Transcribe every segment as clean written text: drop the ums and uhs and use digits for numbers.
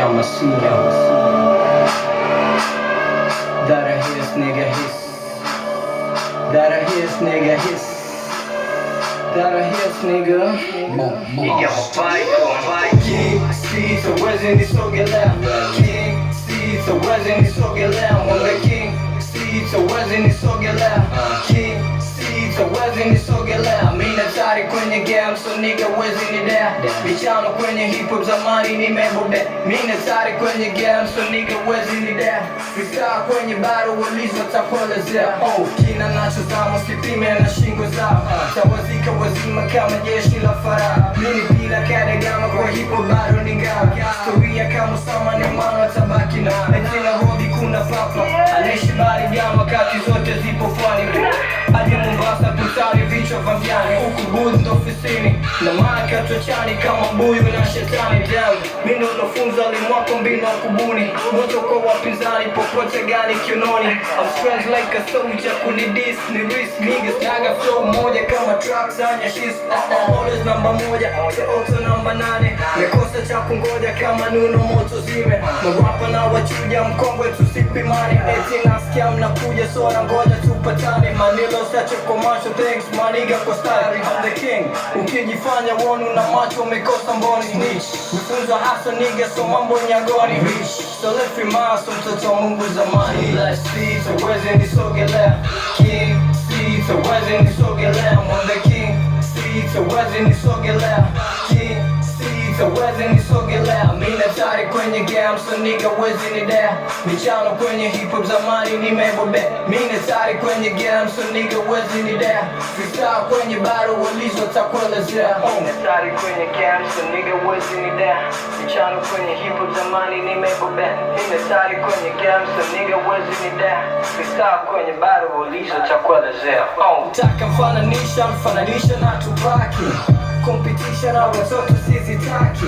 I'm a senior. That a hiss, nigga hiss. That a hiss, nigga hiss. That a hiss, nigga. King seeds så wazin nisogela. King seeds så wazin nisogela. Mwanga king seeds så wazin nisogela. King seeds so wazin nisogela. Mina tari kwenye game so nigga wezi nidea. Michano kwenye hip hop zamani nimebobe. Mina tari kwenye game so nigga wezi nidea. Freestyle kwenye baro walizo takuelezea. Kina nacho zamo sipime na shingo zao. Tawazika wazima kama jeshi la fara. Mini bila kada gama kwa hip hop bado ni ngao. Historia kama sama ni mano tabaki na Etina hodi kuna papa. Anaishi bari gama kati zote zipo fani. Hadi Mombasa kutari vichwa vya mjani. Huku booth ndo ofisini na maka tuachani kama mbuyu na shetani down. Mino unofunza limwako mbinu wa kubuni. Moto kwa wapinzani popote gani kiunoni. I'm strange like a soldier kunidis ni risk niggas. Naga flow moja kama tracks anya shis. Always namba moja, auto namba 8. Mekosa cha kungoja kama nuno moto zime. Marapa na wachuja mkongwe tusipimani. Eti nasikia mnakuja so na ngoja tupatane. Manilo sache commercial thanks maniga kwa style. I'm the king, ukijifanya wonu na macho umekosa mboni snitch. Mfunza hasa nigga so mambo nyagoni rich. So lefi maso mtoto wa mungu zamani. Like seeds so wezi nisogelea. King seeds so wezi nisogelea. I'm the king seeds so wezi nisogelea. King seeds so wezi nisogelea. Mina tari kwenye game so nigga wezi nidea. Michano kwenye hip hop zamani nimebobe. Mina tari kwenye game so nigga wezi nidea. Freestyle kwenye baro walizo takuelezea. Mina tari kwenye game so nigga wezi nidea. Michano kwenye hip hop zamani nimebobe. Mina tari kwenye game so nigga wezi nidea. Freestyle kwenye baro walizo takuelezea. Taka mfananisha na Tupaki. Competition na watoto sizitaki.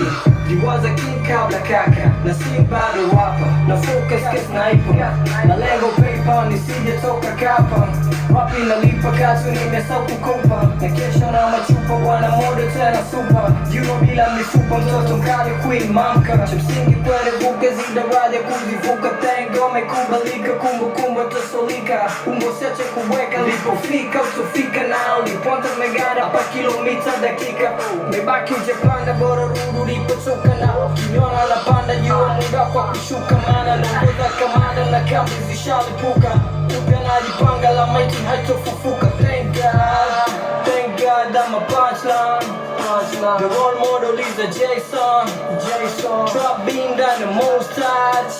Liwaza king kabla kaka. Na sing bado wapa. Na focus cause na ipo. Na lengo paper nisije toka kapa. Wapi nalipa kazi nimesau kukopa. Na kesho na machupa wana mode tena super. Juno bila mifupa mtoto mkali queen mamka. Chumsingi kwele buka zidaraja kuzivuka. Tengo mekubalika kumbukumbu tosolika. Umbo seche kuweka lipofika utofika nao. Liponta megara pa kilomita dakika. Mebaki ujepanda bora rudu lipotoka nao. Kinyona na panda jua muda kwa kushuka. Mana nongoza kamanda na kambi zishalipuka. Upya najipanga la maiti haitofufuka. Thank God I'm a punchline. The role model is a Jason. Trap being done the most tight.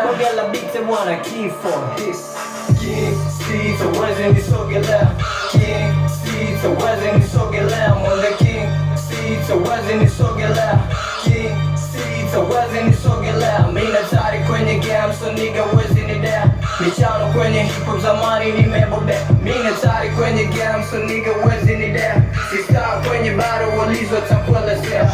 Mogela beat the one I keep for his. King seeds so wazin nisogelea. King seeds so wazin nisogelea. Mwanga king seeds so wazin nisogelea. King seeds so wazin nisogelea. Mina tari kwenye game so nigga wezi nidea. Michano kwenye hip hop zamani nimebobe. Mina tari kwenye game so nigga wezi nidea. Freestyle kwenye baro walizo takuelezea.